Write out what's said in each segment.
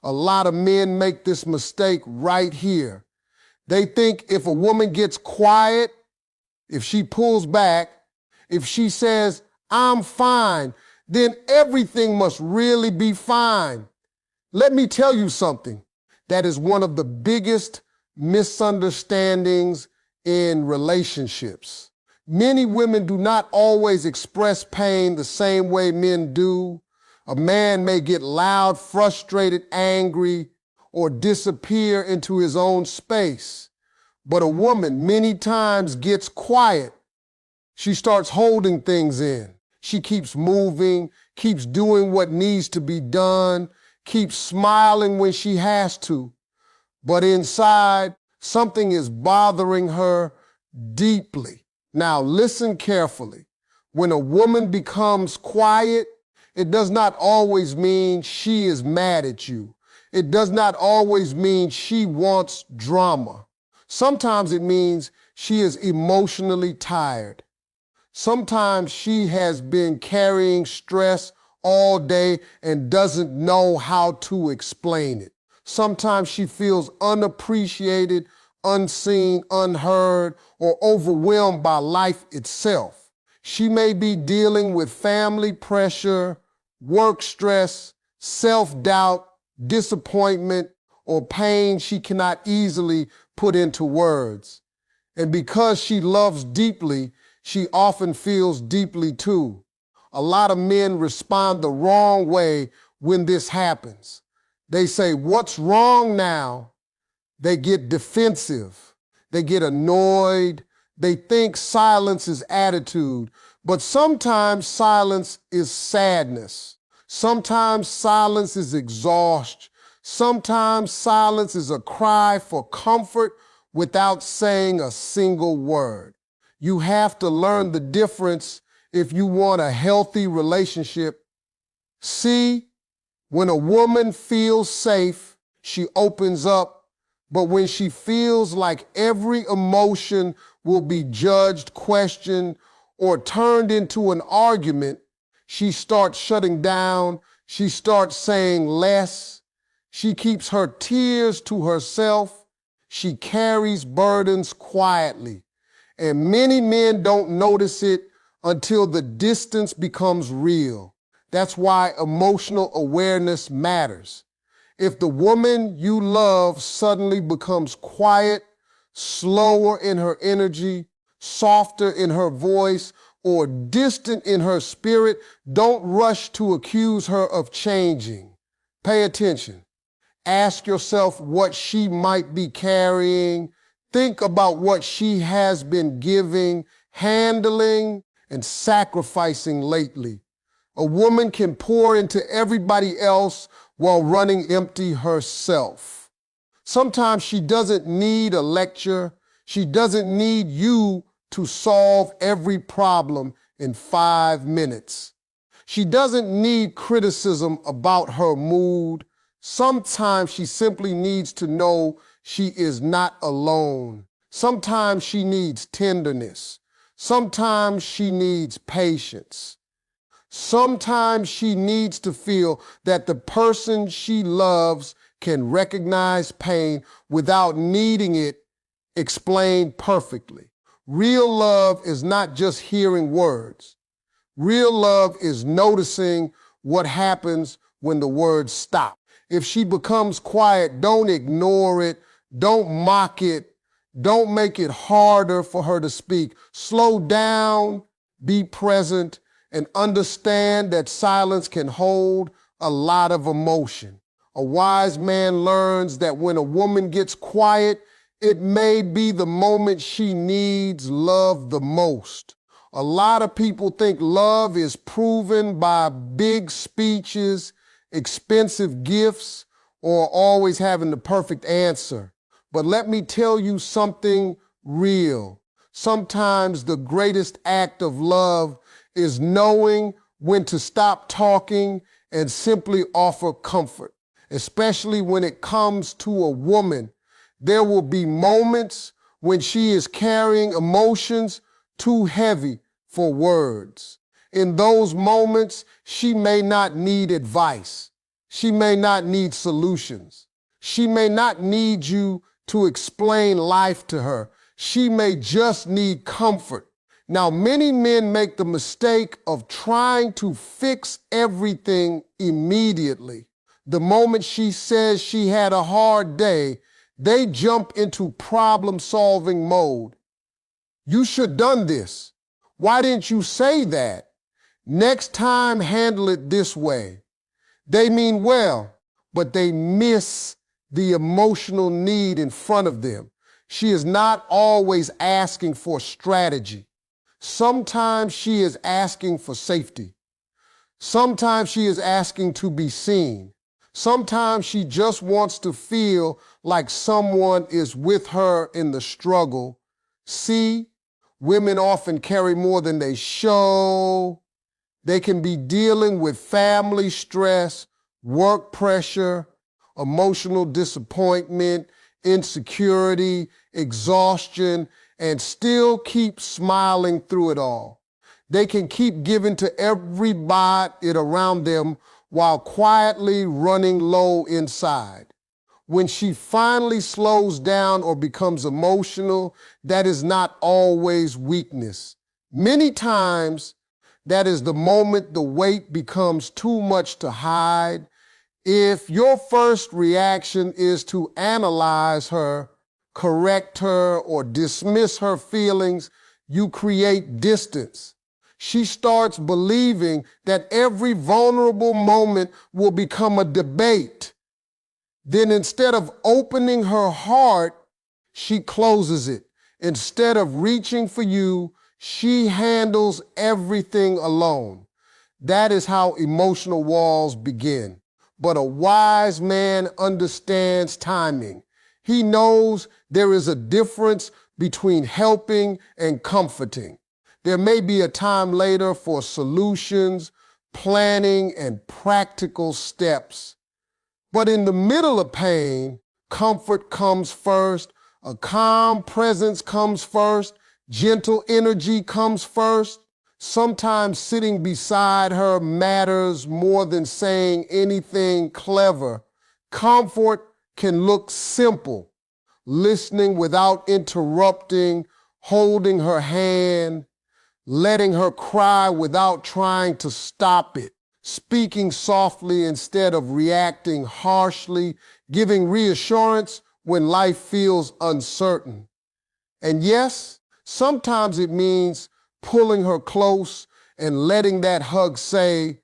A lot of men make this mistake right here. They think if a woman gets quiet, if she pulls back, if she says, "I'm fine," then everything must really be fine. Let me tell you something. That is one of the biggest misunderstandings in relationships. Many women do not always express pain the same way men do. A man may get loud, frustrated, angry, or disappear into his own space. But a woman many times gets quiet. She starts holding things in. She keeps moving, keeps doing what needs to be done, keeps smiling when she has to. But inside, something is bothering her deeply. Now, listen carefully. When a woman becomes quiet, it does not always mean she is mad at you. It does not always mean she wants drama. Sometimes it means she is emotionally tired. Sometimes she has been carrying stress all day and doesn't know how to explain it. Sometimes she feels unappreciated, unseen, unheard, or overwhelmed by life itself. She may be dealing with family pressure, work stress, self-doubt, disappointment, or pain she cannot easily put into words. And because she loves deeply, she often feels deeply too. A lot of men respond the wrong way when this happens. They say, "What's wrong now?" They get defensive. They get annoyed. They think silence is attitude. But sometimes silence is sadness. Sometimes silence is exhaustion. Sometimes silence is a cry for comfort without saying a single word. You have to learn the difference if you want a healthy relationship. See, when a woman feels safe, she opens up. But when she feels like every emotion will be judged, questioned, or turned into an argument, she starts shutting down. She starts saying less. She keeps her tears to herself. She carries burdens quietly. And many men don't notice it until the distance becomes real. That's why emotional awareness matters. If the woman you love suddenly becomes quiet, slower in her energy, softer in her voice, or distant in her spirit, don't rush to accuse her of changing. Pay attention. Ask yourself what she might be carrying. Think about what she has been giving, handling, and sacrificing lately. A woman can pour into everybody else while running empty herself. Sometimes she doesn't need a lecture. She doesn't need you to solve every problem in 5 minutes. She doesn't need criticism about her mood. Sometimes she simply needs to know she is not alone. Sometimes she needs tenderness. Sometimes she needs patience. Sometimes she needs to feel that the person she loves can recognize pain without needing it explained perfectly. Real love is not just hearing words. Real love is noticing what happens when the words stop. If she becomes quiet, don't ignore it. Don't mock it. Don't make it harder for her to speak. Slow down, be present, and understand that silence can hold a lot of emotion. A wise man learns that when a woman gets quiet, it may be the moment she needs love the most. A lot of people think love is proven by big speeches, expensive gifts, or always having the perfect answer. But let me tell you something real. Sometimes the greatest act of love is knowing when to stop talking and simply offer comfort, especially when it comes to a woman. There will be moments when she is carrying emotions too heavy for words. In those moments, she may not need advice. She may not need solutions. She may not need you to explain life to her. She may just need comfort. Now, many men make the mistake of trying to fix everything immediately. The moment she says she had a hard day, they jump into problem-solving mode. You should have done this. Why didn't you say that? Next time, handle it this way. They mean well, but they miss the emotional need in front of them. She is not always asking for strategy. Sometimes she is asking for safety. Sometimes she is asking to be seen. Sometimes she just wants to feel like someone is with her in the struggle. See, women often carry more than they show. They can be dealing with family stress, work pressure, emotional disappointment, insecurity, exhaustion, and still keep smiling through it all. They can keep giving to everybody around them while quietly running low inside. When she finally slows down or becomes emotional, that is not always weakness. Many times, that is the moment the weight becomes too much to hide. If your first reaction is to analyze her, correct her, or dismiss her feelings, you create distance. She starts believing that every vulnerable moment will become a debate. Then instead of opening her heart, she closes it. Instead of reaching for you, she handles everything alone. That is how emotional walls begin. But a wise man understands timing. He knows there is a difference between helping and comforting. There may be a time later for solutions, planning, and practical steps. But in the middle of pain, comfort comes first, a calm presence comes first, gentle energy comes first. Sometimes sitting beside her matters more than saying anything clever. Comfort can look simple, listening without interrupting, holding her hand, letting her cry without trying to stop it, speaking softly instead of reacting harshly, giving reassurance when life feels uncertain. And yes, sometimes it means pulling her close and letting that hug say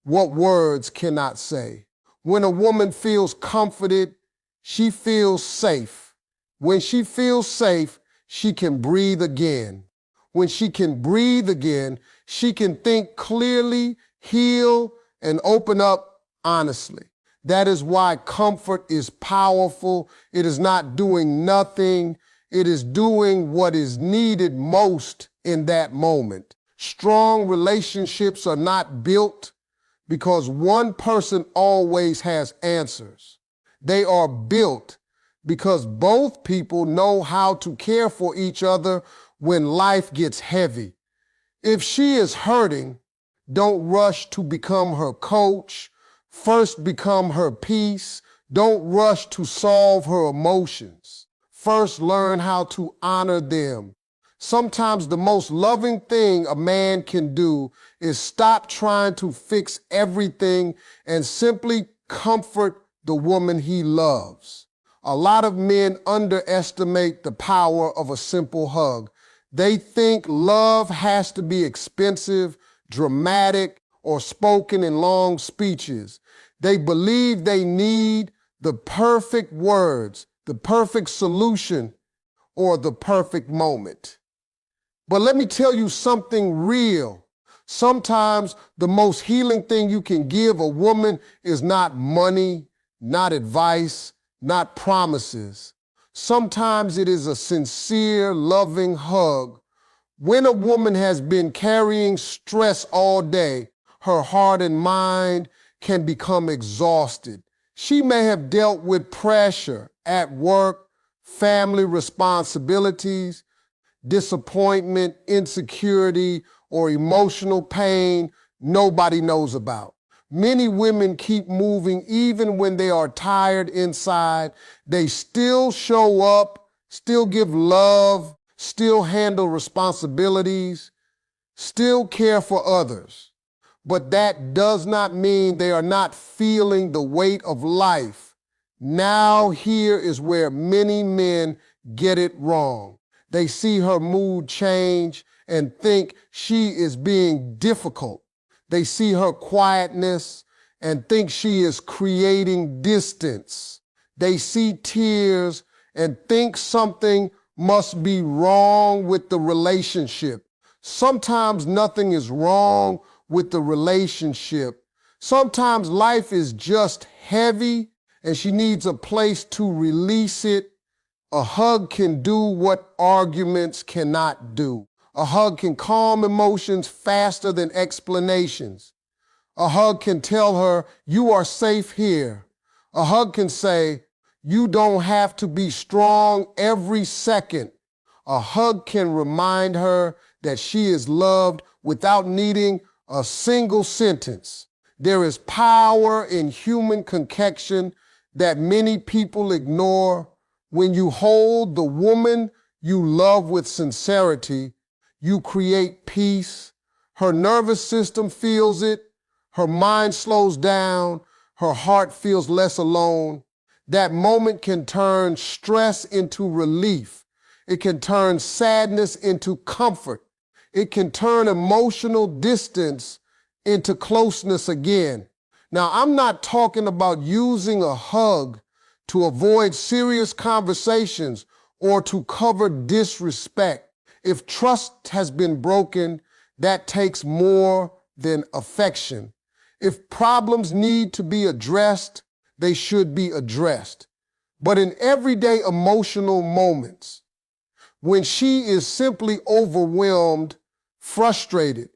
what words cannot say. When a woman feels comforted, she feels safe. When she feels safe, she can breathe again. When she can breathe again, she can think clearly, heal, and open up honestly. That is why comfort is powerful. It is not doing nothing. It is doing what is needed most in that moment. Strong relationships are not built because one person always has answers. They are built because both people know how to care for each other when life gets heavy. If she is hurting, don't rush to become her coach. First, become her peace. Don't rush to solve her emotions. First, learn how to honor them. Sometimes the most loving thing a man can do is stop trying to fix everything and simply comfort the woman he loves. A lot of men underestimate the power of a simple hug. They think love has to be expensive, dramatic, or spoken in long speeches. They believe they need the perfect words, the perfect solution, or the perfect moment. But let me tell you something real. Sometimes the most healing thing you can give a woman is not money, not advice, not promises. Sometimes it is a sincere, loving hug. When a woman has been carrying stress all day, her heart and mind can become exhausted. She may have dealt with pressure at work, family responsibilities, disappointment, insecurity, or emotional pain nobody knows about. Many women keep moving even when they are tired inside. They still show up, still give love, still handle responsibilities, still care for others. But that does not mean they are not feeling the weight of life. Now here is where many men get it wrong. They see her mood change and think she is being difficult. They see her quietness and think she is creating distance. They see tears and think something must be wrong with the relationship. Sometimes nothing is wrong with the relationship. Sometimes life is just heavy and she needs a place to release it. A hug can do what arguments cannot do. A hug can calm emotions faster than explanations. A hug can tell her, you are safe here. A hug can say, you don't have to be strong every second. A hug can remind her that she is loved without needing a single sentence. There is power in human connection that many people ignore. When you hold the woman you love with sincerity, you create peace. Her nervous system feels it. Her mind slows down. Her heart feels less alone. That moment can turn stress into relief. It can turn sadness into comfort. It can turn emotional distance into closeness again. Now, I'm not talking about using a hug to avoid serious conversations or to cover disrespect. If trust has been broken, that takes more than affection. If problems need to be addressed, they should be addressed. But in everyday emotional moments, when she is simply overwhelmed, frustrated,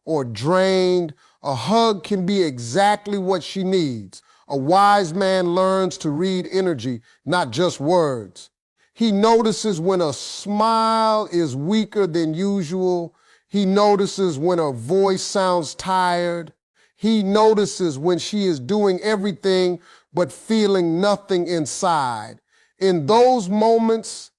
or drained, a hug can be exactly what she needs. A wise man learns to read energy, not just words. He notices when a smile is weaker than usual. He notices when her voice sounds tired. He notices when she is doing everything but feeling nothing inside. In those moments,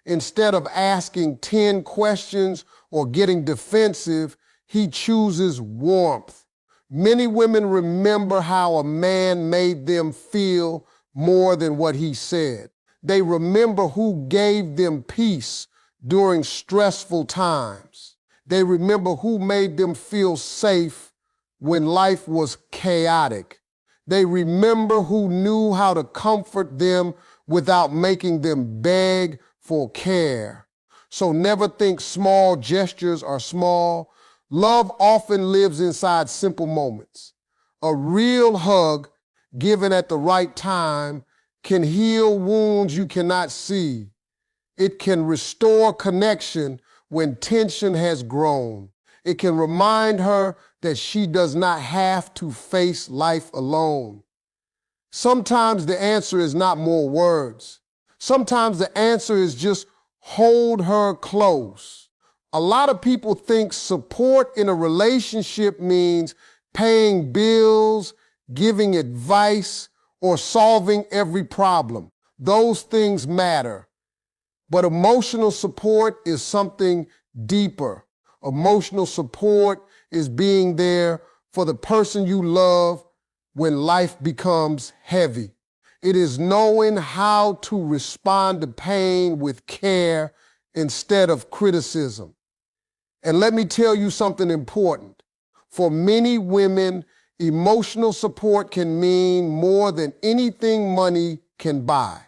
instead of asking 10 questions or getting defensive, he chooses warmth. Many women remember how a man made them feel more than what he said. They remember who gave them peace during stressful times. They remember who made them feel safe when life was chaotic. They remember who knew how to comfort them without making them beg for care. So never think small gestures are small. Love often lives inside simple moments. A real hug given at the right time can heal wounds you cannot see. It can restore connection when tension has grown. It can remind her that she does not have to face life alone. Sometimes the answer is not more words. Sometimes the answer is just hold her close. A lot of people think support in a relationship means paying bills, giving advice, or solving every problem. Those things matter. But emotional support is something deeper. Emotional support is being there for the person you love when life becomes heavy. It is knowing how to respond to pain with care instead of criticism. And let me tell you something important. For many women, emotional support can mean more than anything money can buy.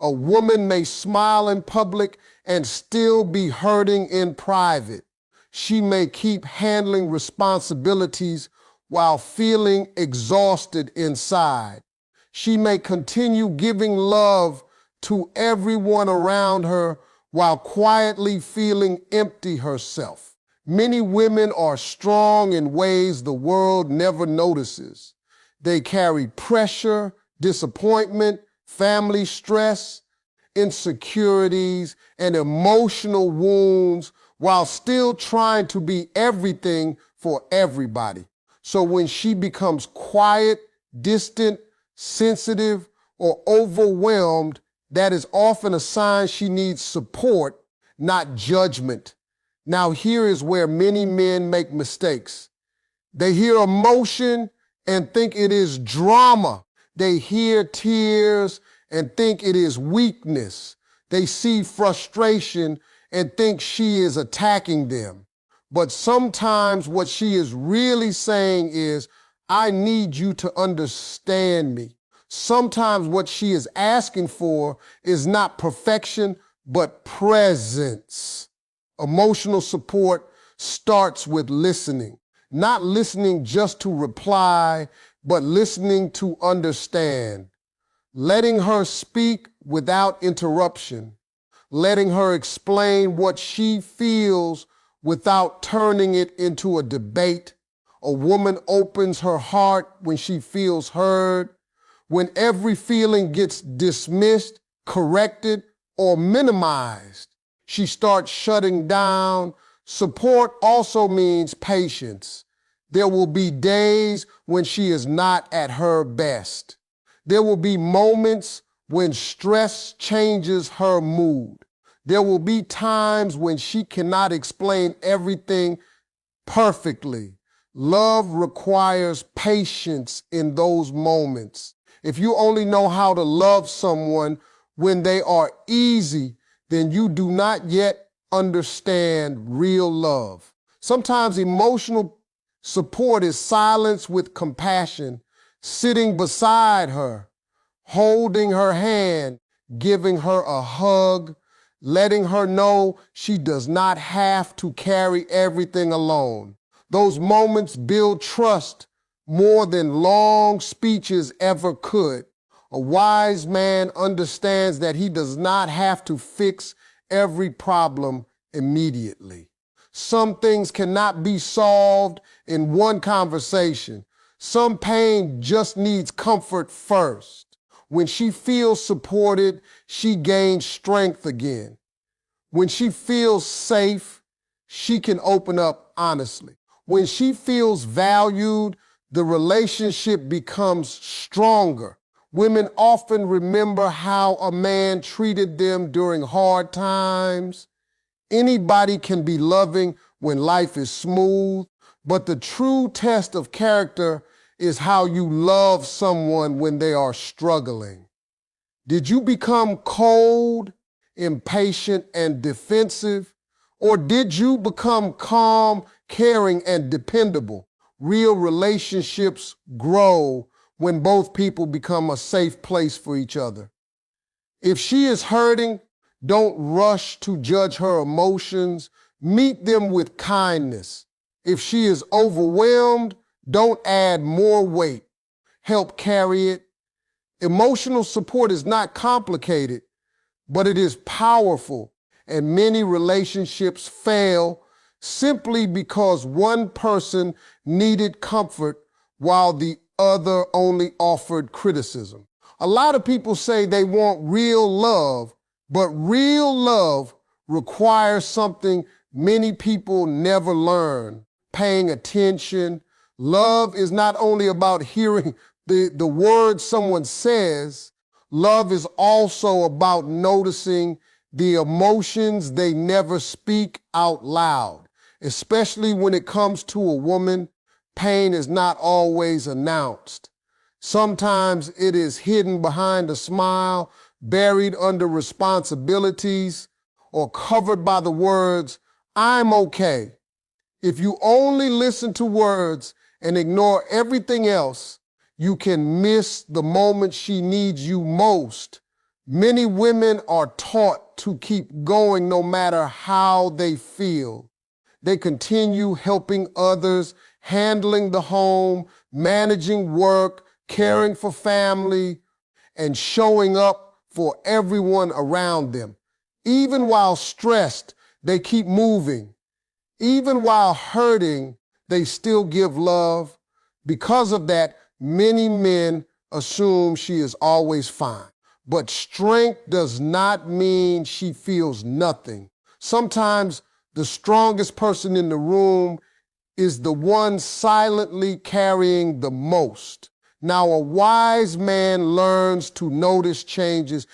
A woman may smile in public and still be hurting in private. She may keep handling responsibilities while feeling exhausted inside. She may continue giving love to everyone around her while quietly feeling empty herself. Many women are strong in ways the world never notices. They carry pressure, disappointment, family stress, insecurities, and emotional wounds while still trying to be everything for everybody. So when she becomes quiet, distant, sensitive, or overwhelmed, that is often a sign she needs support, not judgment. Now, here is where many men make mistakes. They hear emotion and think it is drama. They hear tears and think it is weakness. They see frustration and think she is attacking them. But sometimes what she is really saying is, I need you to understand me. Sometimes what she is asking for is not perfection, but presence. Emotional support starts with listening. Not listening just to reply, but listening to understand. Letting her speak without interruption. Letting her explain what she feels without turning it into a debate. A woman opens her heart when she feels heard. When every feeling gets dismissed, corrected, or minimized, she starts shutting down. Support also means patience. There will be days when she is not at her best. There will be moments when stress changes her mood. There will be times when she cannot explain everything perfectly. Love requires patience in those moments. If you only know how to love someone when they are easy, then you do not yet understand real love. Sometimes emotional support is silence with compassion, sitting beside her, holding her hand, giving her a hug, letting her know she does not have to carry everything alone. Those moments build trust more than long speeches ever could. A wise man understands that he does not have to fix every problem immediately. Some things cannot be solved in one conversation. Some pain just needs comfort first. When she feels supported, she gains strength again. When she feels safe, she can open up honestly. When she feels valued, the relationship becomes stronger. Women often remember how a man treated them during hard times. Anybody can be loving when life is smooth, but the true test of character is how you love someone when they are struggling. Did you become cold, impatient, and defensive? Or did you become calm, caring, and dependable? Real relationships grow when both people become a safe place for each other. If she is hurting, don't rush to judge her emotions. Meet them with kindness. If she is overwhelmed, don't add more weight. Help carry it. Emotional support is not complicated, but it is powerful, and many relationships fail simply because one person needed comfort while the other only offered criticism. A lot of people say they want real love, but real love requires something many people never learn: paying attention. Love is not only about hearing the words someone says. Love is also about noticing the emotions they never speak out loud. Especially when it comes to a woman, pain is not always announced. Sometimes it is hidden behind a smile, buried under responsibilities, or covered by the words, I'm okay. If you only listen to words and ignore everything else, you can miss the moment she needs you most. Many women are taught to keep going no matter how they feel. They continue helping others, handling the home, managing work, caring for family, and showing up for everyone around them. Even while stressed, they keep moving. Even while hurting, they still give love. Because of that, many men assume she is always fine. But strength does not mean she feels nothing. Sometimes the strongest person in the room is the one silently carrying the most. Now, a wise man learns to notice changes